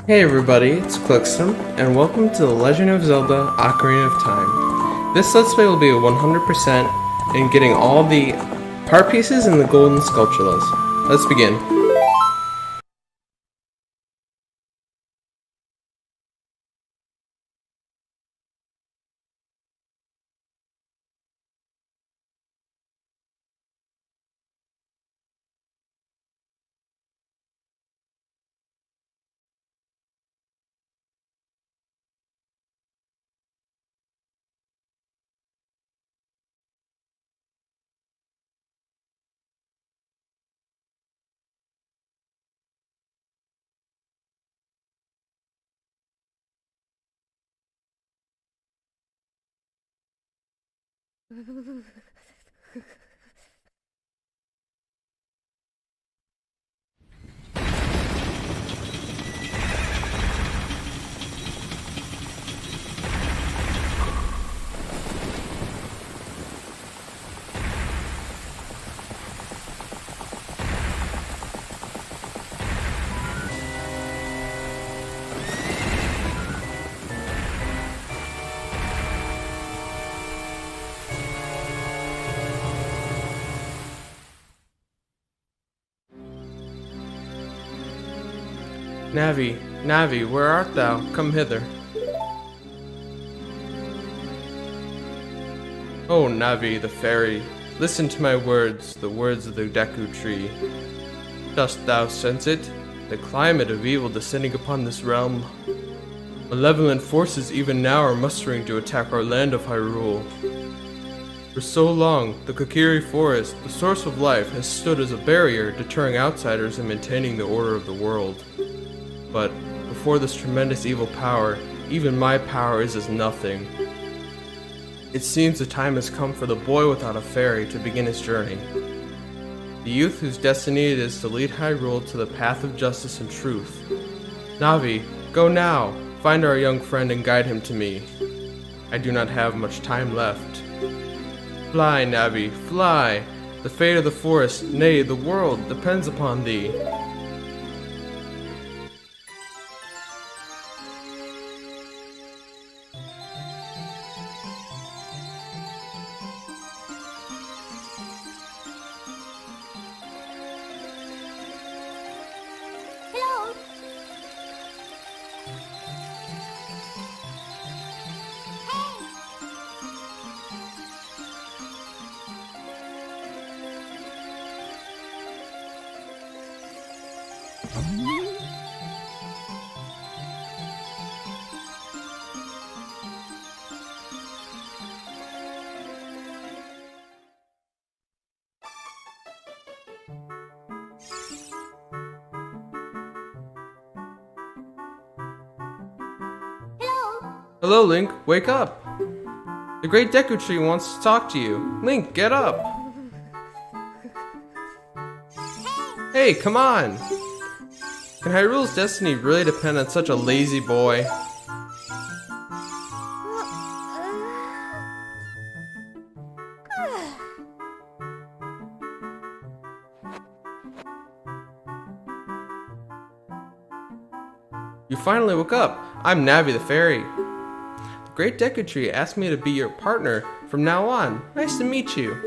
Hey everybody, it's Clicksome, and welcome to The Legend of Zelda Ocarina of Time. This Let's Play will be 100% in getting all the part pieces in the Golden Skulltulas. Let's begin. Navi, where art thou? Come hither. Oh, Navi, the fairy, listen to my words, the words of the Deku Tree. Dost thou sense it? The climate of evil descending upon this realm. Malevolent forces even now are mustering to attack our land of Hyrule. For so long, the Kokiri Forest, the source of life, has stood as a barrier deterring outsiders and maintaining the order of the world. But before this tremendous evil power, even my power is as nothing. It seems the time has come for the boy without a fairy to begin his journey. The youth whose destiny it is to lead Hyrule to the path of justice and truth. Navi, go now, find our young friend and guide him to me. I do not have much time left. Fly, Navi, fly! The fate of the forest, nay, the world, depends upon thee. Hello, Link, wake up! The Great Deku Tree wants to talk to you. Link, get up! Hey, come on! Can Hyrule's destiny really depend on such a lazy boy? You finally woke up! I'm Navi the Fairy. The Great Deku Tree asked me to be your partner from now on. Nice to meet you.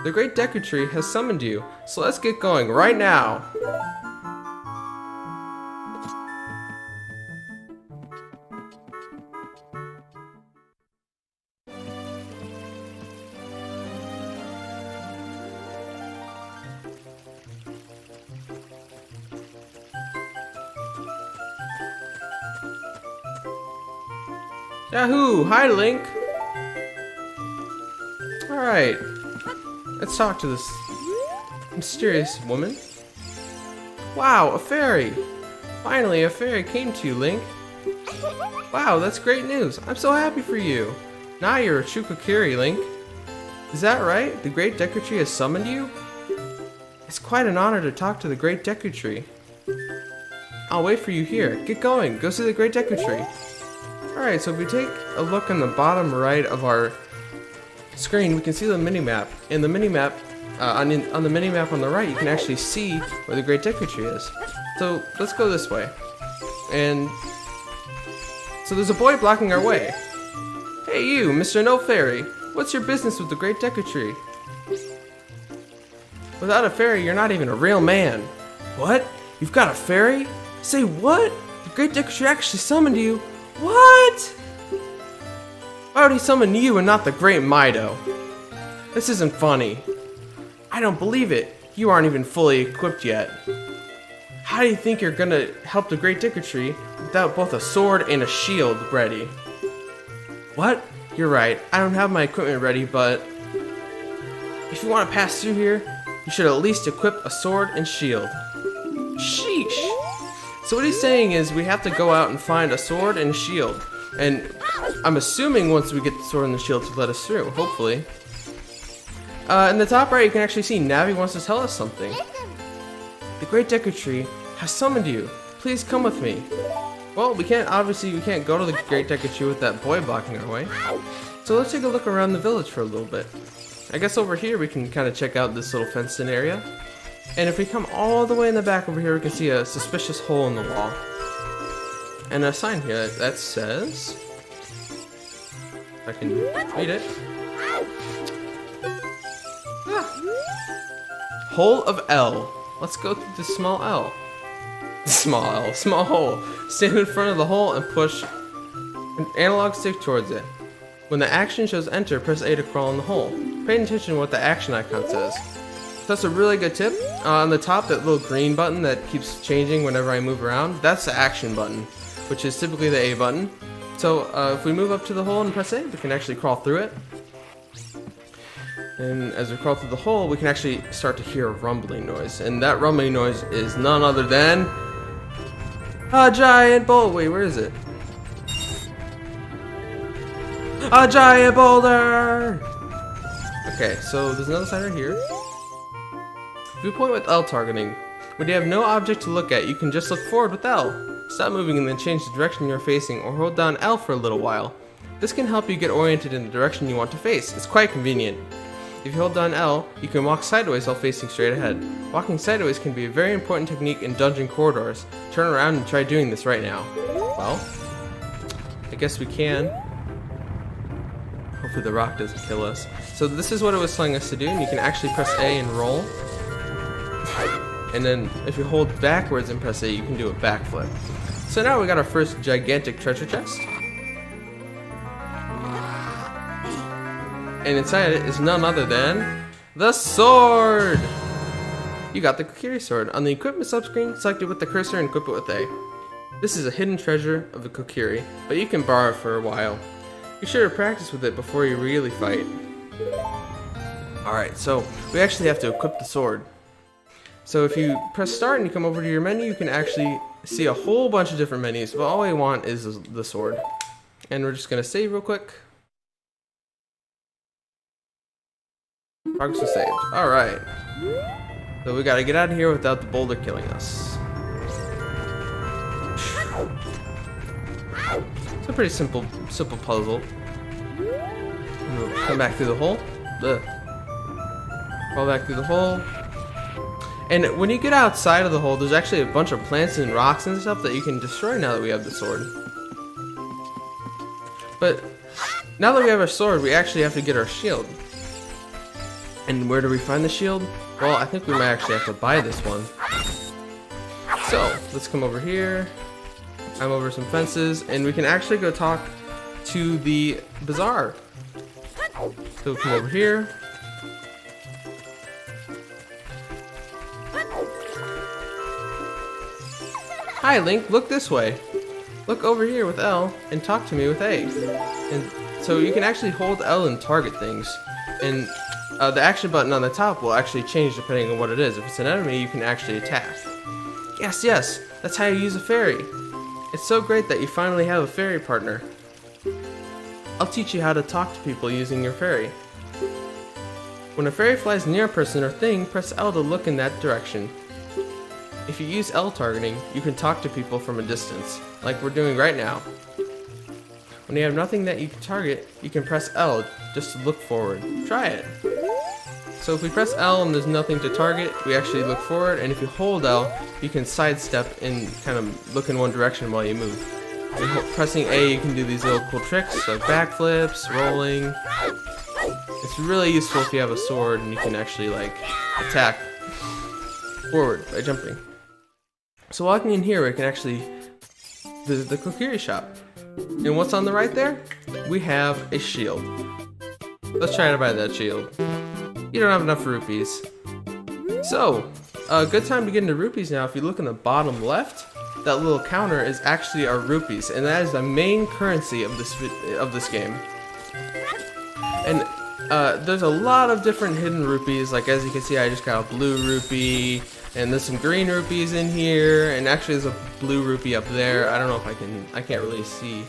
The Great Deku Tree has summoned you, so let's get going right now. Yahoo! Hi, Link! Alright, let's talk to this mysterious woman. Wow, a fairy! Finally, a fairy came to you, Link. Wow, that's great news. I'm so happy for you. Now you're a true Kokiri, Link. Is that right? The Great Deku Tree has summoned you? It's quite an honor to talk to the Great Deku Tree. I'll wait for you here. Get going. Go see the Great Deku Tree. Alright, so if we take a look on the bottom right of our screen, we can see the mini-map. In the mini-map, on the mini-map on the right, you can actually see where the Great Deku Tree is. So let's go this way. And so there's a boy blocking our way. Hey you, Mr. No Fairy. What's your business with the Great Deku Tree? Without a fairy, you're not even a real man. What? You've got a fairy? Say what? The Great Deku Tree actually summoned you? What? Why would he summon you and not the Great Mido? This isn't funny. I don't believe it. You aren't even fully equipped yet. How do you think you're gonna help the Great Deku Tree without both a sword and a shield ready? What? You're right. I don't have my equipment ready, but if you want to pass through here, you should at least equip a sword and shield. Sheesh. So what he's saying is we have to go out and find a sword and a shield. And I'm assuming once we get the sword and the shield to let us through, hopefully. In the top right, you can actually see Navi wants to tell us something. The Great Deku Tree has summoned you. Please come with me. Well, we can't go to the Great Deku Tree with that boy blocking our way. So let's take a look around the village for a little bit. I guess over here we can kind of check out this little fenced-in area. And if we come all the way in the back over here, we can see a suspicious hole in the wall. And a sign here that says... I can read it. Hole of L. Let's go through this small L. Small hole. Stand in front of the hole and push an analog stick towards it. When the action shows enter, press A to crawl in the hole. Pay attention to what the action icon says. That's a really good tip. On the top, that little green button that keeps changing whenever I move around, that's the action button, which is typically the A button. So if we move up to the hole and press A, we can actually crawl through it. And as we crawl through the hole, we can actually start to hear a rumbling noise. And that rumbling noise is none other than a giant boulder. Wait, where is it? A giant boulder! Okay, so there's another sign right here. If you point with L targeting, when you have no object to look at, you can just look forward with L. Stop moving and then change the direction you're facing, or hold down L for a little while. This can help you get oriented in the direction you want to face. It's quite convenient. If you hold down L, you can walk sideways while facing straight ahead. Walking sideways can be a very important technique in dungeon corridors. Turn around and try doing this right now. Well, I guess we can. Hopefully the rock doesn't kill us. So this is what it was telling us to do, and you can actually press A and roll. And then if you hold backwards and press A, you can do a backflip. So now we got our first gigantic treasure chest. And inside it is none other than the sword! You got the Kokiri sword. On the equipment subscreen, select it with the cursor and equip it with A. This is a hidden treasure of the Kokiri, but you can borrow it for a while. Be sure to practice with it before you really fight. Alright, so we actually have to equip the sword. So if you press start and you come over to your menu, you can actually see a whole bunch of different menus, but all we want is the sword. And we're just going to save real quick. Progress is saved. Alright. So we gotta get out of here without the boulder killing us. It's a pretty simple puzzle. And we'll come back through the hole. Crawl back through the hole. And when you get outside of the hole, there's actually a bunch of plants and rocks and stuff that you can destroy now that we have the sword. But now that we have our sword, we actually have to get our shield. And where do we find the shield? Well, I think we might actually have to buy this one. So, let's come over here. I'm over some fences, and we can actually go talk to the bazaar. So we'll come over here. Hi Link, look this way. Look over here with L and talk to me with A. And so you can actually hold L and target things. And the action button on the top will actually change depending on what it is. If it's an enemy, you can actually attack. Yes, that's how you use a fairy. It's so great that you finally have a fairy partner. I'll teach you how to talk to people using your fairy. When a fairy flies near a person or thing, press L to look in that direction. If you use L targeting, you can talk to people from a distance, like we're doing right now. When you have nothing that you can target, you can press L just to look forward. Try it. So if we press L and there's nothing to target, we actually look forward, and if you hold L, you can sidestep and kind of look in one direction while you move. And pressing A, you can do these little cool tricks, like backflips, rolling. It's really useful if you have a sword and you can actually like attack forward by jumping. So walking in here, we can actually visit the Kokiri shop. And what's on the right there? We have a shield. Let's try to buy that shield. You don't have enough rupees. So, a good time to get into rupees now. If you look in the bottom left, that little counter is actually our rupees, and that is the main currency of this game. And there's a lot of different hidden rupees. Like as you can see, I just got a blue rupee, and there's some green rupees in here, and actually there's a blue rupee up there. I don't know if I can't really see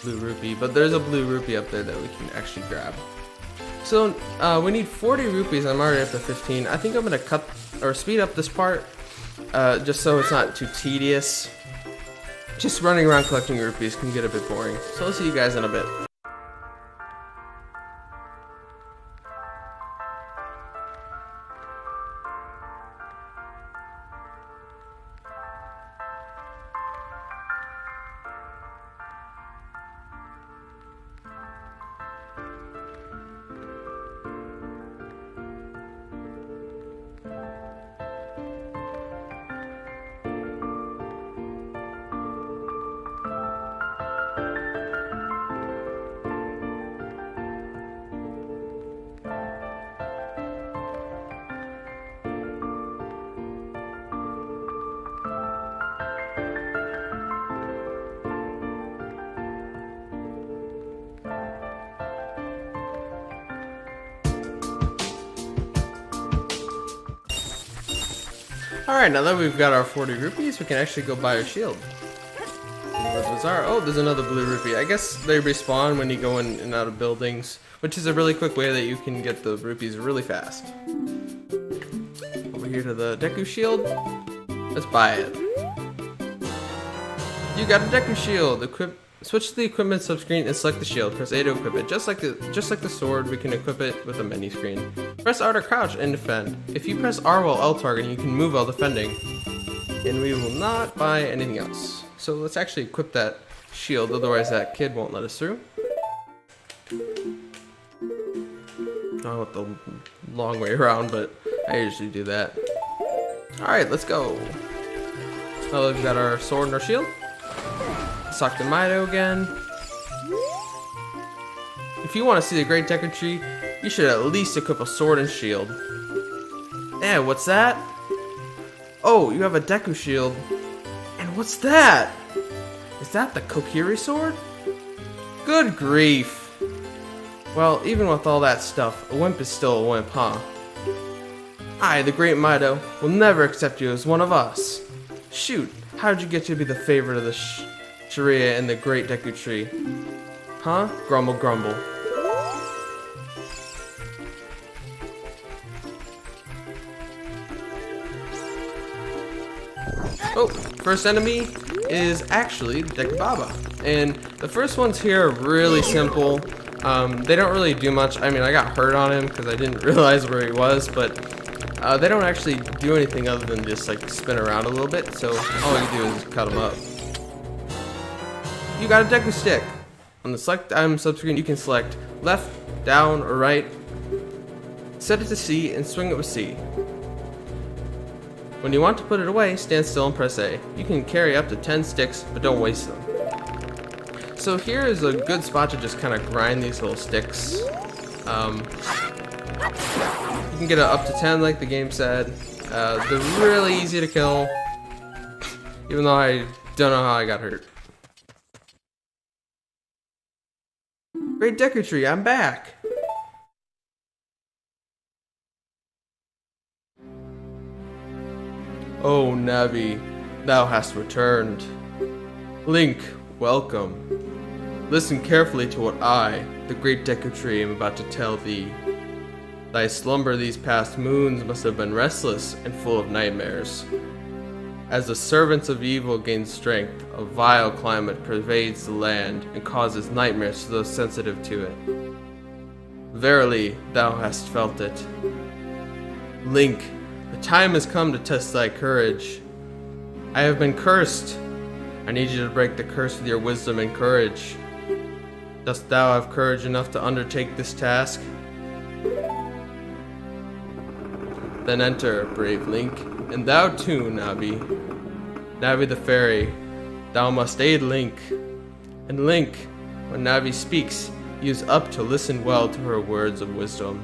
blue rupee, but there's a blue rupee up there that we can actually grab. So we need 40 rupees. I'm already up to 15. I think I'm gonna cut or speed up this part just so it's not too tedious. Just running around collecting rupees can get a bit boring. So I'll see you guys in a bit. Alright, now that we've got our 40 rupees, we can actually go buy our shield. Oh, there's another blue rupee. I guess they respawn when you go in and out of buildings, which is a really quick way that you can get the rupees really fast. Over here to the Deku shield. Let's buy it. You got a Deku shield. Switch to the equipment subscreen and select the shield. Press A to equip it. Just like the sword, we can equip it with a menu screen. Press R to crouch and defend. If you press R while L targeting, you can move while defending. And we will not buy anything else. So let's actually equip that shield, otherwise that kid won't let us through. I went the long way around, but I usually do that. Alright, let's go. Now that we've got our sword and our shield. Sakta Mido again. If you want to see the Great Deku Tree, you should at least equip a sword and shield. Eh, what's that? Oh, you have a Deku shield. And what's that? Is that the Kokiri sword? Good grief. Well, even with all that stuff, a wimp is still a wimp, huh? I, the Great Mido, will never accept you as one of us. Shoot, how did you get to be the favorite of the Sharia and the Great Deku Tree? Huh? Grumble, grumble. Oh, first enemy is actually Deku Baba. And the first ones here are really simple. They don't really do much. I mean, I got hurt on him because I didn't realize where he was, but they don't actually do anything other than just like spin around a little bit. So all you do is cut them up. You got a Deku stick. On the select item subscreen, you can select left, down, or right. Set it to C and swing it with C. When you want to put it away, stand still and press A. You can carry up to 10 sticks, but don't waste them. So here is a good spot to just kind of grind these little sticks. You can get it up to 10 like the game said. They're really easy to kill, even though I don't know how I got hurt. Great Deku Tree, I'm back! Oh, Navi, thou hast returned. Link, welcome. Listen carefully to what I, the Great Deku Tree, am about to tell thee. Thy slumber these past moons must have been restless and full of nightmares. As the servants of evil gain strength, a vile climate pervades the land and causes nightmares to those sensitive to it. Verily, thou hast felt it. Link, the time has come to test thy courage. I have been cursed. I need you to break the curse with your wisdom and courage. Dost thou have courage enough to undertake this task? Then enter, brave Link, and thou too, Navi. Navi the fairy, thou must aid Link. And Link, when Navi speaks, use up to listen well to her words of wisdom.